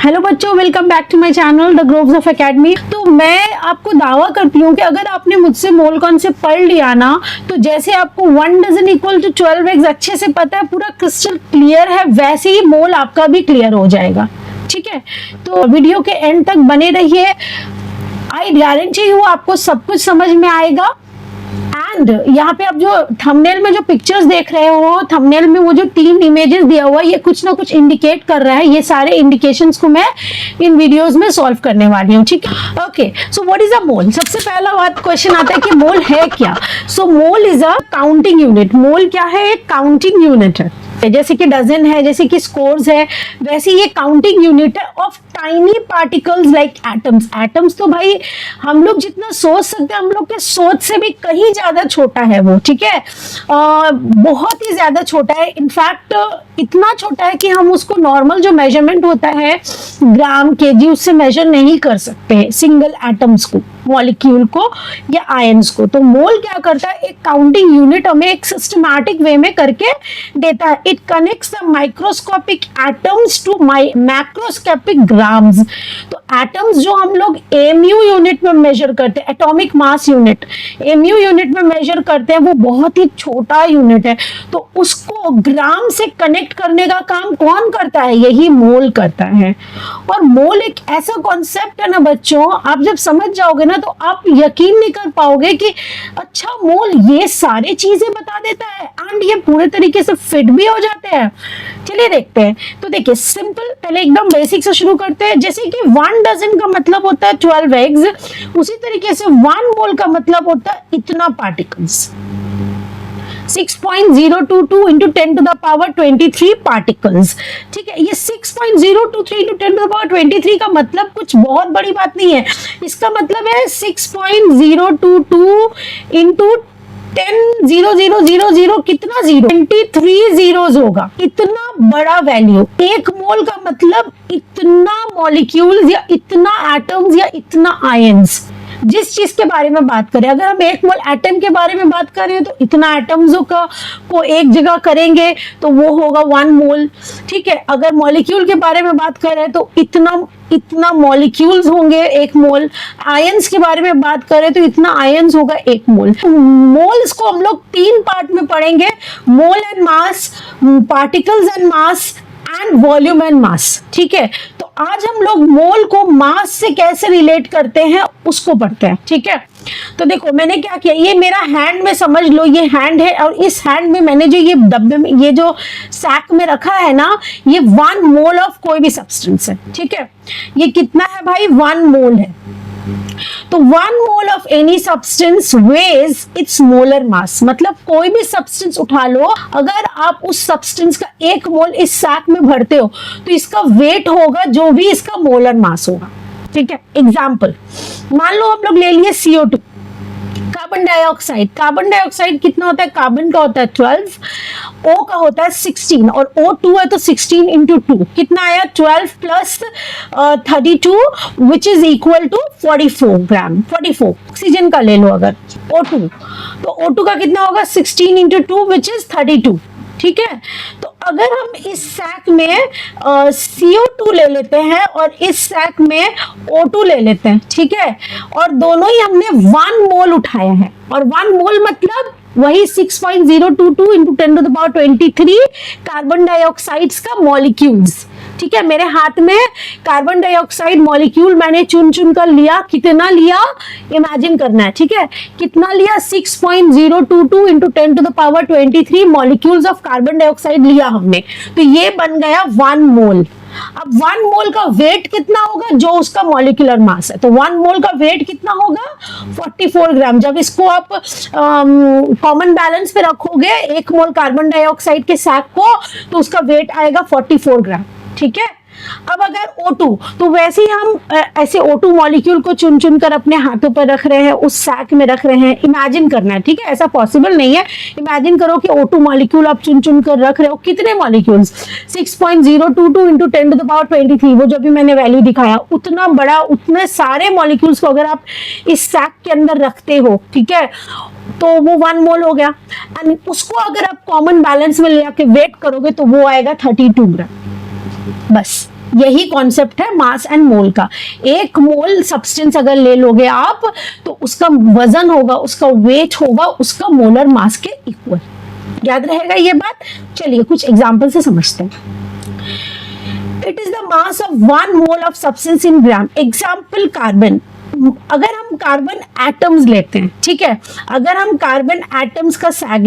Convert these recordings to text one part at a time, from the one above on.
Hello बच्चों, welcome back to my channel the groves of academy. तो मैं आपको दावा करती हूँ कि अगर आपने मुझसे मोल कॉन्सेप्ट पढ़ लिया ना, तो जैसे आपको 1 डजन इक्वल टू 12 एग्स अच्छे से पता है, पूरा क्रिस्टल क्लियर है, वैसे ही मोल आपका भी क्लियर हो जाएगा। ठीक है, तो वीडियो के एंड तक बने रहिए। आई गारंटी हूँ आपको सब कुछ समझ में आएगा। एंड यहाँ पे आप जो थंबनेल में जो पिक्चर्स देख रहे हो, थंबनेल में वो जो 3 इमेजेस दिया हुआ है, ये कुछ ना कुछ इंडिकेट कर रहा है। ये सारे इंडिकेशंस को मैं इन वीडियोस में सॉल्व करने वाली हूँ। ठीक है, okay. So what is a mole? सबसे पहला बात क्वेश्चन आता है कि मोल है क्या। So mole is a counting unit. Mole क्या है? एक काउंटिंग यूनिट है। जैसे कि डजन है, जैसे कि स्कोर्स है, वैसे ये काउंटिंग यूनिट है of tiny particles like atoms. Atoms तो भाई हम लोग जितना सोच सकते हैं, हम लोग के सोच से भी कहीं ज्यादा छोटा है वो। ठीक है, बहुत ही ज्यादा छोटा है। इनफैक्ट इतना छोटा है कि हम उसको नॉर्मल जो मेजरमेंट होता है ग्राम केजी, उससे मेजर नहीं कर सकते सिंगल एटम्स को, मॉलिक्यूल को या आयंस को। तो मोल क्या करता है? एक काउंटिंग यूनिट हमें एक सिस्टमैटिक वे में करके देता है। It connects the microscopic atoms to macroscopic grams. तो एटम्स जो हम लोग एमयू यूनिट में मेजर करते हैं, atomic mass unit, amu unit में मेजर करते हैं, वो बहुत ही छोटा यूनिट है। तो उसको ग्राम से कनेक्ट करने का काम कौन करता है? यही मोल करता है। और मोल एक ऐसा कॉन्सेप्ट है ना बच्चों, आप जब समझ जाओगे ना, तो आप यकीन नहीं कर पाओगे कि अच्छा मोल ये सारी चीजें बता देता है एंड ये पूरे तरीके से फिट भी हो जाते हैं। चलिए देखते हैं। तो देखिए, सिंपल, पहले एकदम बेसिक से शुरू करते हैं। जैसे कि 1 डजन का मतलब होता है 12 एग्स, उसी तरीके से 1 मोल का मतलब होता है इतना particles, 6.022 into 10 to the power 23 particles. ठीक है, ये 6.023 into 10 to the power 23 का मतलब कुछ बहुत बड़ी बात नहीं है। इसका मतलब है 6.022 into 10,0,0,0,0 कितना जीरो? 23 जीरोस होगा। इतना बड़ा वैल्यू। एक मोल का मतलब इतना मॉलिक्यूल्स या इतना एटम्स या इतना आयंस। जिस चीज के बारे में बात करें, अगर हम 1 मोल एटम के बारे में बात करें तो इतना एटम्सों का को एक जगह करेंगे तो वो होगा 1 मोल। ठीक है, अगर मॉलिक्यूल के बारे में बात करें तो इतना मॉलिक्यूल्स होंगे 1 मोल। आयंस के बारे में बात करें तो इतना आयंस होगा 1 मोल। मोल्स को हम लोग 3 पार्ट में पढ़ेंगे, mole and mass, particles and mass and volume and mass. ठीक है, तो आज हम लोग मोल को मास से कैसे रिलेट करते हैं उसको पढ़ते हैं। ठीक है, तो देखो मैंने क्या किया, ये मेरा हैंड में समझ लो, ये हैंड है और इस हैंड में मैंने जो ये डब्बे में ये जो सैक में रखा है ना, ये 1 मोल ऑफ कोई भी सब्सटेंस है। ठीक है, ये कितना है भाई? 1 मोल है। तो 1 mole of any substance ways it's molar मास। मतलब कोई भी सब्सटेंस उठा लो, अगर आप उस सब्सटेंस का 1 मोल इस सैक में भरते हो तो इसका वेट होगा जो भी इसका मोलर मास होगा। ठीक है, एग्जाम्पल मान लो हम लोग ले लिए CO2, carbon dioxide. Carbon dioxide कितना होता है? कार्बन का होता है 12, O का होता है 16 और O2 है तो 16 इंटू 2 कितना आया? 12 plus 32 which is equal to 44 gram. 44 oxygen का ले लो अगर O2, तो O2 का कितना होगा? 16 इंटू 2 विच इज 32। ठीक है, तो अगर हम इस सैक में CO2 ले लेते हैं और इस सैक में O2 ले लेते हैं, ठीक है, और दोनों ही हमने 1 मोल उठाया है, और 1 मोल मतलब वही 6.022 into 10 to the power 23 carbon dioxides का मॉलिक्यूल्स। ठीक है, मेरे हाथ में कार्बन डाइऑक्साइड मॉलिक्यूल मैंने चुन चुन कर लिया। कितना लिया? इमेजिन करना है। ठीक है, कितना लिया? 6.022 into 10 to the power 23 molecules of carbon dioxide लिया हमने, तो ये बन गया 1 मोल। अब 1 मोल का वेट कितना होगा? जो उसका मॉलिक्यूलर मास है, तो 1 मोल का वेट कितना होगा? 44 ग्राम। जब इसको आप कॉमन बैलेंस पे रखोगे 1 मोल कार्बन डाइऑक्साइड के सैक को, तो उसका वेट आएगा 44 ग्राम। ठीक है, अब अगर O2, तो वैसे ही हम ऐसे O2 मॉलिक्यूल को चुन चुन कर अपने हाथों पर रख रहे हैं, उस सैक में रख रहे हैं। इमेजिन करना है। ठीक है, ऐसा पॉसिबल नहीं है। इमेजिन करो कि O2 मॉलिक्यूल आप चुन चुन कर रख रहे हो। कितने molecules? 6.022 into 10 to the power 23, वो जो भी मैंने वैल्यू दिखाया, उतना बड़ा, उतने सारे मॉलिक्यूल्स को अगर आप इस सैक के अंदर रखते हो, ठीक है, तो वो 1 मोल हो गया। एंड उसको अगर आप कॉमन बैलेंस में ले आके वेट करोगे तो वो आएगा 32 ग्राम। बस यही कॉन्सेप्ट है मास एंड मोल का। एक मोल सब्सटेंस अगर ले लोगे आप तो उसका वजन होगा, उसका वेट होगा उसका मोलर मास के इक्वल। याद रहेगा ये बात। चलिए कुछ एग्जांपल से समझते हैं। It is the mass of 1 mole of substance in gram. Example carbon. अगर हम कार्बन एटम्स लेते हैं, ठीक है, अगर हम कार्बन एटम्स का सैक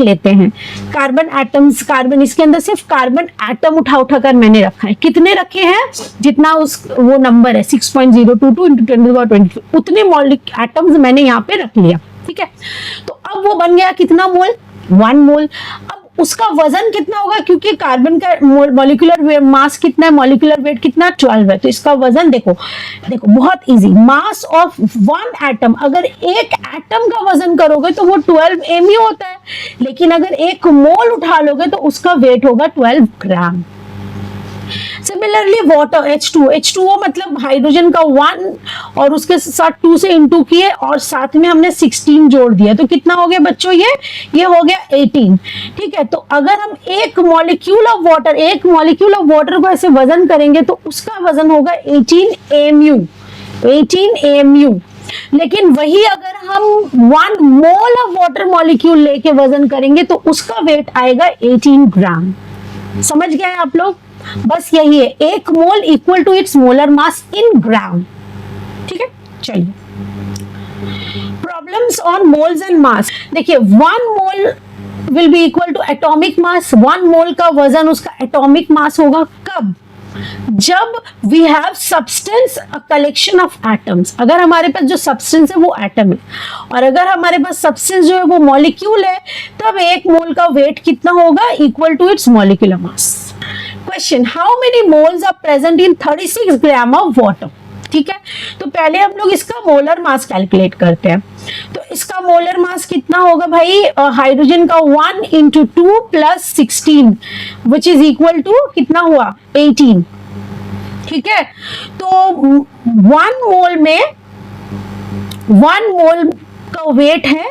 लेते हैं कार्बन एटम्स, कार्बन, इसके अंदर सिर्फ कार्बन एटम उठा कर मैंने रखा है। कितने रखे हैं? जितना वो नंबर है 6.022 × 10⁻22 उतने मॉलिक एटम्स मैंने यहाँ पे रख लिया, ठीक है। तो अब वो बन गया कितना मोल? 1 मोल। अब उसका वजन कितना होगा? क्योंकि कार्बन का मॉलिक्यूलर मास कितना है, मॉलिक्यूलर वेट कितना? 12 है। तो इसका वजन देखो बहुत इजी। मास ऑफ 1 एटम, अगर एक एटम का वजन करोगे तो वो 12 mu होता है, लेकिन अगर 1 मोल उठा लोगे तो उसका वेट होगा 12 ग्राम। सिमिलरली वाटर H2O मतलब हाइड्रोजन का 1 और उसके साथ 2 से इंटू किए और साथ में हमने 16 जोड़ दिया, तो कितना हो गया बच्चों? ये हो गया 18, ठीक है। तो अगर हम एक मॉलिक्यूल ऑफ वाटर को ऐसे वजन करेंगे तो उसका वजन होगा 18 AMU। लेकिन वही अगर हम 1 मोल ऑफ वाटर मॉलिक्यूल लेके वजन करेंगे तो उसका वेट आएगा 18 ग्राम। समझ गए आप लोग? बस यही है, 1 mole equal to its molar mass in gram, ठीक है। चलिए problems on moles and mass. देखिए 1 mole will be equal to atomic mass. 1 mole का वजन उसका एटॉमिक मास होगा कब? जब we have substance a collection of atoms. अगर हमारे पास जो सब्सटेंस है वो एटम है और अगर हमारे पास सब्सटेंस जो है वो मॉलिक्यूल है, तब 1 मोल का वेट कितना होगा? Equal to its molecular mass. Question, how many moles are present in 36 gram of water? ठीक है, तो पहले हम लोग इसका मोलर मास कैलकुलेट करते हैं। तो इसका मोलर मास कितना होगा भाई? हाइड्रोजन का 1 × 2 + 16 विच इज इक्वल टू कितना हुआ? 18, ठीक है। तो 1 मोल का वेट है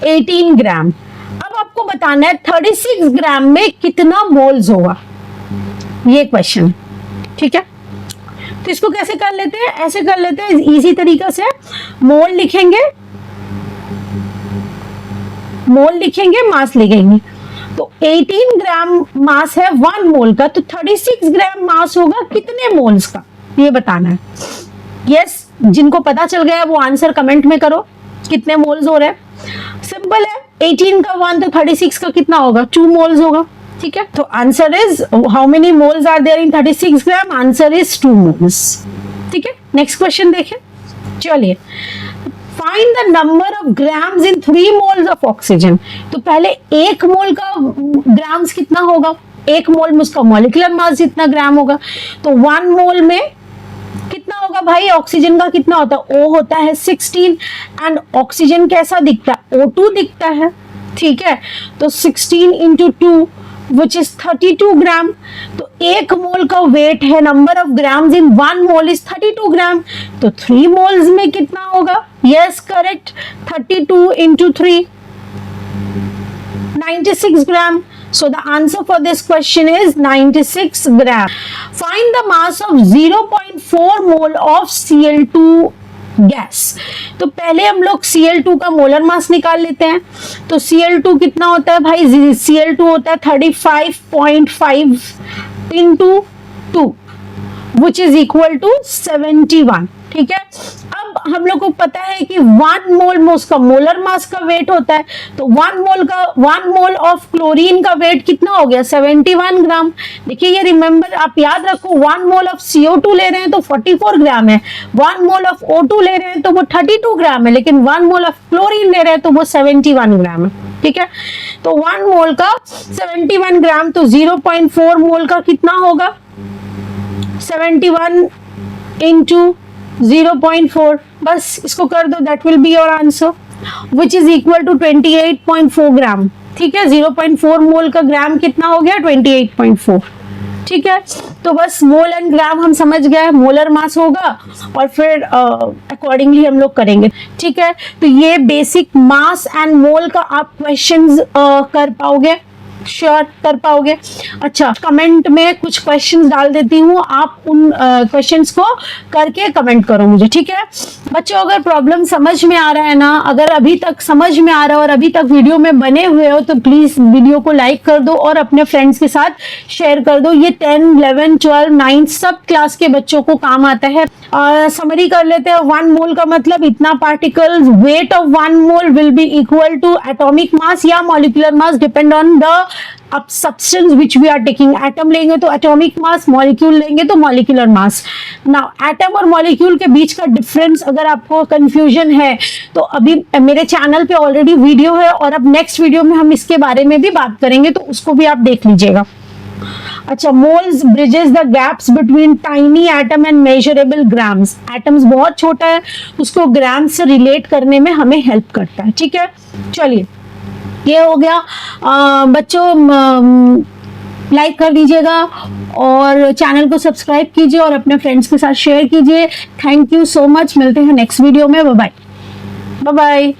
18 ग्राम। अब आपको बताना है 36 ग्राम में कितना मोल्स होगा, ये क्वेश्चन, ठीक है। तो इसको कैसे कर लेते हैं? ऐसे कर लेते हैं इजी तरीका से। मोल लिखेंगे, मास लिखेंगे। तो 18 ग्राम मास है 1 मोल का, तो 36 ग्राम मास होगा कितने मोल्स का, ये बताना है। यस, जिनको पता चल गया वो आंसर कमेंट में करो, कितने मोल्स हो रहे हैं। सिंपल है, 18 का 1 तो 36 का कितना होगा? 2 मोल्स होगा, ठीक है। तो answer is how many moles are there in 36 gram? Answer is 2 moles, ठीक है। नेक्स्ट क्वेश्चन देखें। चलिए, find the number of grams in 3 moles of oxygen. तो पहले 1 मोल का ग्राम्स कितना होगा? 1 मोल में उसका मॉलिक्यूलर मास जितना ग्राम होगा। तो 1 मोल में कितना होगा भाई? ऑक्सीजन का कितना होता है? O होता है 16 एंड ऑक्सीजन कैसा दिखता है? O2 दिखता है, ठीक है। तो 16 × 2 which is 32 ग्राम। तो 1 मोल का वेट है, number of grams in 1 mole is 32 ग्राम। तो 3 मोल्स में कितना होगा? Yes correct, 32 × 3 96 gram. So the answer for this question is 96 gram. Find the mass of 0.4 mole of Cl2 gas. तो पहले हम लोग Cl2 का मोलर मास निकाल लेते हैं। तो Cl2 कितना होता है भाई? Cl2 होता है 35.5 × 2 which is equal to 71, ठीक है। अब हम लोग को पता है कि 1 मोल में उसका मोलर मास का वेट होता है, तो 1 मोल ऑफ क्लोरीन का वेट कितना हो गया? 71 ग्राम। देखिए ये रिमेंबर, आप याद रखो, 1 मोल ऑफ CO2 ले रहे हैं तो 44 ग्राम है, 1 मोल ऑफ O2 ले रहे हैं तो वो 32 ग्राम है, लेकिन 1 मोल ऑफ क्लोरीन ले रहे हैं तो वो 71 ग्राम है, ठीक है। तो 1 मोल का 71 ग्राम, तो 0.4 मोल का कितना होगा? 71 × 0.4, बस इसको कर दो, that will be your answer which is equal to 28.4 gram, ठीक है। 0.4 मोल का ग्राम कितना हो गया? 28.4, ठीक है। तो बस मोल एंड ग्राम हम समझ गए, मोलर मास होगा और फिर अकॉर्डिंगली हम लोग करेंगे, ठीक है। तो ये बेसिक मास एंड मोल का आप क्वेश्चंस कर पाओगे, श्योर कर पाओगे? अच्छा, कमेंट में कुछ क्वेश्चंस डाल देती हूँ, आप उन क्वेश्चंस को करके कमेंट करो मुझे, ठीक है बच्चों? अगर प्रॉब्लम समझ में आ रहा है ना, अगर अभी तक समझ में आ रहा है और अभी तक वीडियो में बने हुए हो तो प्लीज वीडियो को लाइक कर दो और अपने फ्रेंड्स के साथ शेयर कर दो। ये 10, 11, 12, 9 सब क्लास के बच्चों को काम आता है। समरी कर लेते हैं। 1 मोल का मतलब इतना particles, weight of 1 mole will be equal to atomic mass या molecular mass, depend on the अब substance which we are taking. Atom लेंगे तो एटॉमिक मास, मॉलिक्यूल लेंगे तो मॉलिक्यूलर मास। नाउ एटम और मॉलिक्यूल के बीच का डिफरेंस अगर आपको कंफ्यूजन है तो अभी मेरे चैनल पे ऑलरेडी वीडियो है और अब नेक्स्ट वीडियो में हम इसके बारे में भी बात करेंगे, तो उसको भी आप देख लीजिएगा। अच्छा, moles bridges the gaps between tiny atom and measurable grams. Atoms बहुत छोटा है, उसको ग्राम्स से रिलेट करने में हमें हेल्प करता है, ठीक है। चलिए, ये हो गया। बच्चों लाइक कर दीजिएगा और चैनल को सब्सक्राइब कीजिए और अपने फ्रेंड्स के साथ शेयर कीजिए। थैंक यू सो मच, मिलते हैं नेक्स्ट वीडियो में। Bye bye.